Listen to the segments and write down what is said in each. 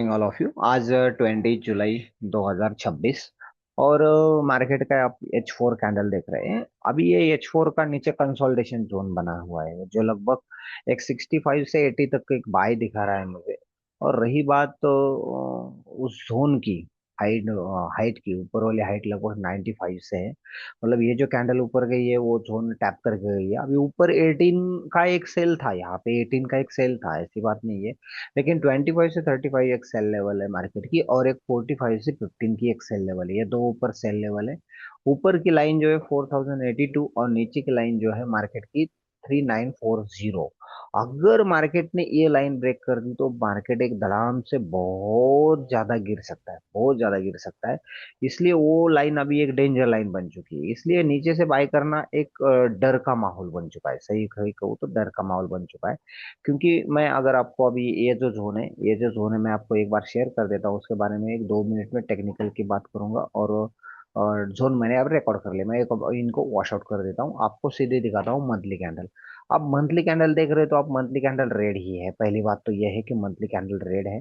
Morning all of you. आज 20 जुलाई 2026 और market का आप H4 कैंडल देख रहे हैं। अभी ये H4 का नीचे कंसोलिडेशन जोन बना हुआ है जो लगभग एक 65 से 80 तक का एक बाय दिखा रहा है मुझे। और रही बात तो उस जोन की हाइट हाइट की ऊपर वाली हाइट लगभग 95 से है। मतलब ये जो कैंडल ऊपर गई है वो जोन टैप करके गई है। अभी ऊपर 18 का एक सेल था, यहाँ पे 18 का एक सेल था, ऐसी बात नहीं है। लेकिन 25 से 35 एक सेल लेवल है मार्केट की, और एक 45 से 15 की एक सेल लेवल है। ये दो ऊपर सेल लेवल है। ऊपर की लाइन जो है 4082 और नीचे की लाइन जो है मार्केट की 3940। अगर मार्केट ने ये लाइन ब्रेक कर दी तो मार्केट एक धड़ाम से बहुत ज्यादा गिर सकता है, बहुत ज्यादा गिर सकता है। इसलिए वो लाइन अभी एक डेंजर लाइन बन चुकी है। इसलिए नीचे से बाय करना एक डर का माहौल बन चुका है। सही सही कहूँ तो डर का माहौल बन चुका है। क्योंकि मैं अगर आपको अभी ये जो जोन है मैं आपको एक बार शेयर कर देता हूँ। उसके बारे में एक 2 मिनट में टेक्निकल की बात करूंगा। और जोन मैंने अब रिकॉर्ड कर लिया। मैं इनको वॉश आउट कर देता हूँ, आपको सीधे दिखाता हूँ मंथली कैंडल। अब मंथली कैंडल देख रहे हो तो आप मंथली कैंडल रेड ही है। पहली बात तो यह है कि मंथली कैंडल रेड है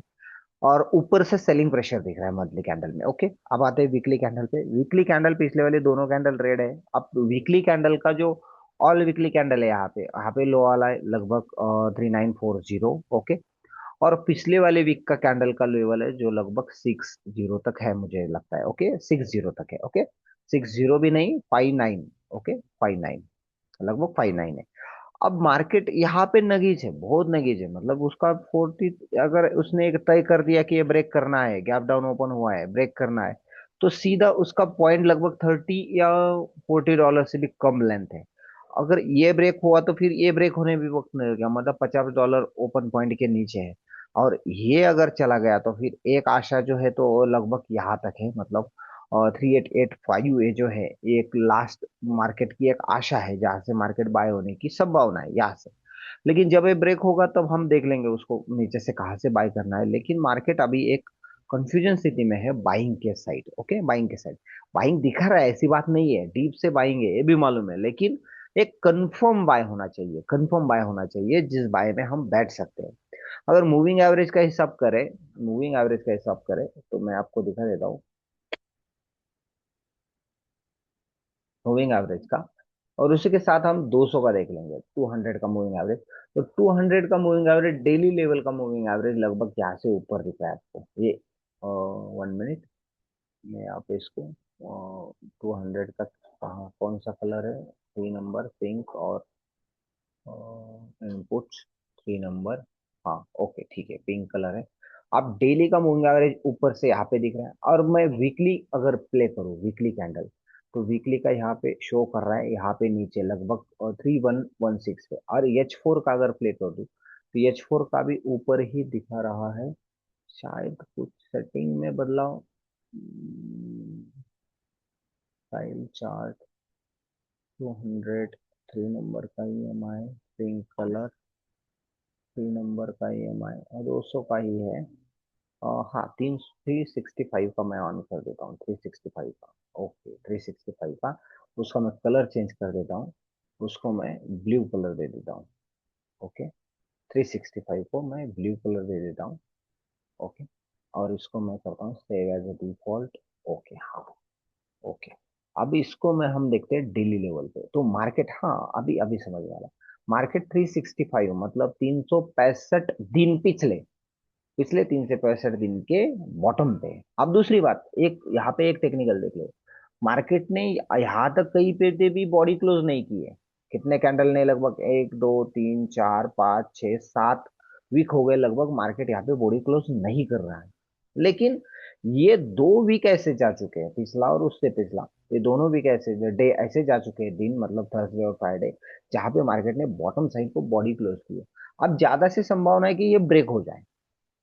और ऊपर से सेलिंग प्रेशर दिख रहा है मंथली कैंडल में। ओके, अब आते हैं वीकली कैंडल पे। वीकली कैंडल पिछले वाले दोनों कैंडल रेड है। अब वीकली कैंडल का जो ऑल वीकली कैंडल है, यहाँ पे लो वाला है लगभग 3940। ओके, और पिछले वाले वीक का कैंडल का लेवल है जो लगभग 60 तक है, मुझे लगता है। ओके, 60 तक है। ओके, 60 भी नहीं, 59। ओके, 59, लगभग 59 है। अब मार्केट यहाँ पे नगीज है, बहुत नगीज है। मतलब उसका 40, अगर उसने एक तय कर दिया कि ये ब्रेक करना है, गैप डाउन ओपन हुआ है, ब्रेक करना है, तो सीधा उसका पॉइंट लगभग 30 या $40 से भी कम लेंथ है। अगर ये ब्रेक हुआ तो फिर ये ब्रेक होने भी वक्त नहीं लगेगा, मतलब $50 ओपन पॉइंट के नीचे है। और ये अगर चला गया तो फिर एक आशा जो है तो लगभग यहाँ तक है। मतलब 3885 ये जो है ये एक लास्ट मार्केट की एक आशा है जहां से मार्केट बाय होने की संभावना है यहाँ से। लेकिन जब ये ब्रेक होगा तब हम देख लेंगे उसको नीचे से कहाँ से बाय करना है। लेकिन मार्केट अभी एक कंफ्यूजन स्थिति में है बाइंग के साइड। ओके, बाइंग के साइड बाइंग दिखा रहा है, ऐसी बात नहीं है, डीप से बाइंग है ये भी मालूम है। लेकिन एक कंफर्म बाय होना चाहिए, कंफर्म बाय होना चाहिए जिस बाय में हम बैठ सकते हैं। अगर मूविंग एवरेज का हिसाब करें, मूविंग एवरेज का हिसाब करें तो मैं आपको दिखा देता हूँ मूविंग एवरेज का। और उसी के साथ हम 200 का देख लेंगे, 200 का मूविंग एवरेज। तो 200 का मूविंग एवरेज, डेली लेवल का मूविंग एवरेज लगभग यहाँ से ऊपर दिख रहा है आपको ये। 1 मिनट में आप इसको 200 का कहाँ कौन सा कलर है, 3 नंबर पिंक और इनपुट 3 नंबर। हाँ ओके ठीक है, पिंक कलर है। अब डेली का मूविंग एवरेज ऊपर से यहाँ पे दिख रहा है। और मैं वीकली अगर प्ले करूँ वीकली कैंडल, तो वीकली का यहाँ पे शो कर रहा है, यहाँ पे नीचे लगभग 3116 पे। और H4 का अगर प्ले कर दूँ तो H4 का भी ऊपर ही दिखा रहा है। शायद कुछ सेटिंग में बदलाव, फाइल चार्ट 203 नंबर का EMI, पिंक कलर 3 नंबर का EMI और 200 का ही है। हाँ, 365 का मैं ऑन कर देता हूँ, 365 का। ओके, 365 का उसका मैं कलर चेंज कर देता हूँ, उसको मैं ब्लू कलर दे देता हूँ। ओके, 365 को मैं ब्लू कलर दे देता हूँ। ओके, और इसको मैं करता हूँ save as a default. Okay, हाँ ओके। अब इसको मैं हम देखते हैं डेली लेवल पे। तो मार्केट, हाँ अभी अभी समझ में आ रहा। मार्केट 365 मतलब 365 दिन पिछले, पिछले 365 दिन के बॉटम पे है। अब दूसरी बात, एक यहाँ पे एक टेक्निकल देख लो। मार्केट ने यहाँ तक कहीं पे भी बॉडी क्लोज नहीं की है। कितने कैंडल ने, लगभग 1 2 3 4 5 6 7 वीक हो गए लगभग मार्केट यहाँ पे बॉडी क्लोज नहीं कर रहा है। लेकिन ये 2 वीक ऐसे जा चुके हैं, पिछला और उससे पिछला, ये दोनों वीक ऐसे डे ऐसे जा चुके हैं, दिन मतलब थर्सडे और फ्राइडे, जहां पे मार्केट ने बॉटम साइड को बॉडी क्लोज की है। अब ज्यादा से संभावना है कि ये ब्रेक हो जाए,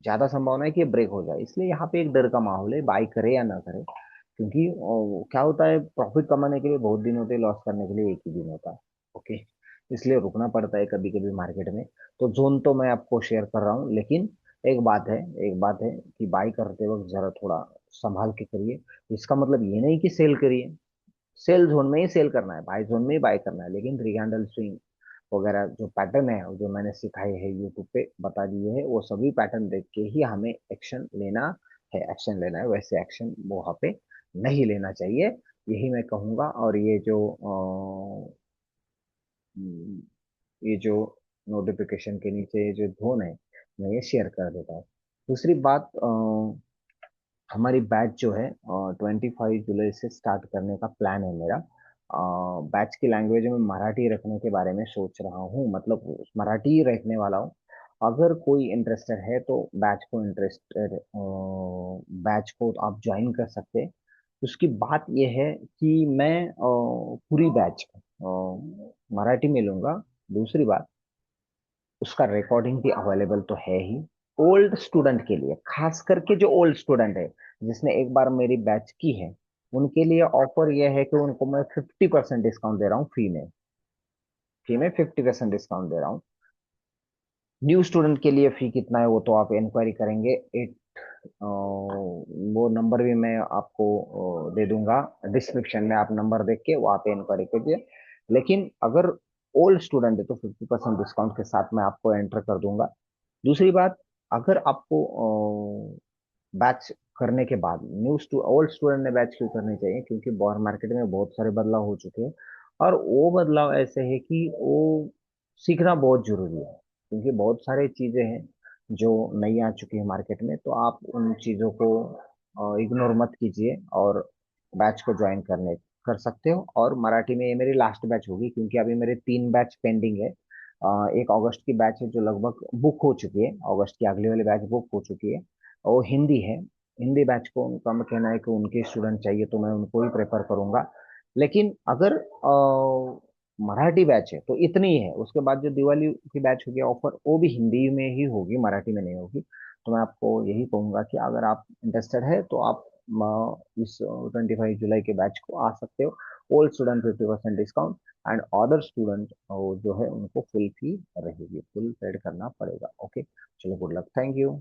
ज्यादा संभावना है कि ये ब्रेक हो जाए। इसलिए यहाँ पे एक डर का माहौल है, बाई करे या ना करे। क्योंकि क्या होता है, प्रॉफिट कमाने के लिए बहुत दिन होते हैं, लॉस करने के लिए एक ही दिन होता है। ओके, इसलिए रुकना पड़ता है कभी कभी मार्केट में। तो जोन तो मैं आपको शेयर कर रहा हूँ, लेकिन एक बात है, एक बात है कि बाई करते वक्त जरा थोड़ा संभाल के करिए। इसका मतलब ये नहीं कि सेल करिए, सेल जोन में ही सेल करना है, बाई जोन में ही बाय करना है, लेकिन थ्री कैंडल स्विंग वगैरह जो पैटर्न है, जो मैंने सिखाए है यूट्यूब पे बता दिए है, वो सभी पैटर्न देख के ही हमें एक्शन लेना है, वैसे एक्शन वहाँ पे नहीं लेना चाहिए, यही मैं कहूँगा। और ये जो नोटिफिकेशन के नीचे ये जो धोन है, मैं ये शेयर कर देता हूँ। दूसरी बात, हमारी बैच जो है 25 जुलाई से स्टार्ट करने का प्लान है मेरा। बैच की लैंग्वेज में मराठी रखने के बारे में सोच रहा हूँ, मतलब मराठी ही रखने वाला हूँ। अगर कोई इंटरेस्टेड है तो बैच को आप ज्वाइन कर सकते हैं। उसकी बात यह है कि मैं पूरी बैच मराठी में लूंगा। दूसरी बात, उसका रिकॉर्डिंग भी अवेलेबल तो है ही। ओल्ड स्टूडेंट के लिए, खास करके जो ओल्ड स्टूडेंट है, जिसने एक बार मेरी बैच की है, उनके लिए ऑफर यह है कि उनको मैं 50% डिस्काउंट दे रहा हूँ फी में 50% डिस्काउंट दे रहा हूँ। न्यू स्टूडेंट के लिए फी कितना है वो तो आप इंक्वायरी करेंगे। वो नंबर भी मैं आपको दे दूंगा डिस्क्रिप्शन में, आप नंबर देख के वहाँ पे इंक्वायरी कीजिए। लेकिन अगर ओल्ड स्टूडेंट है तो 50% डिस्काउंट के साथ मैं आपको एंटर कर दूंगा। दूसरी बात, अगर आपको बैच करने के बाद ओल्ड स्टूडेंट ने बैच क्यों करनी चाहिए, क्योंकि बॉर मार्केट में बहुत सारे बदलाव हो चुके हैं। और वो बदलाव ऐसे है कि वो सीखना बहुत जरूरी है, क्योंकि बहुत सारी चीजें हैं जो नई आ चुकी है मार्केट में। तो आप उन चीजों को इग्नोर मत कीजिए और बैच को ज्वाइन करने कर सकते हो। और मराठी में ये मेरी लास्ट बैच होगी, क्योंकि अभी मेरे 3 बैच पेंडिंग है। एक अगस्त की बैच है जो लगभग बुक हो चुकी है, अगस्त की अगली वाली बैच बुक हो चुकी है, और वो हिंदी है। हिंदी बैच को उनका मैं कहना है कि उनके स्टूडेंट चाहिए तो मैं उनको ही प्रेफर करूंगा। लेकिन अगर मराठी बैच है तो इतनी ही है। उसके बाद जो दिवाली की बैच होगी ऑफर, वो भी हिंदी में ही होगी, मराठी में नहीं होगी। तो मैं आपको यही कहूंगा कि अगर आप इंटरेस्टेड है तो आप इस 25 जुलाई के बैच को आ सकते हो। Old student 50% discount, and other student जो है उनको फुल फी रहेगी, फुल पेड करना पड़ेगा। ओके, चलो, गुड लक, थैंक यू।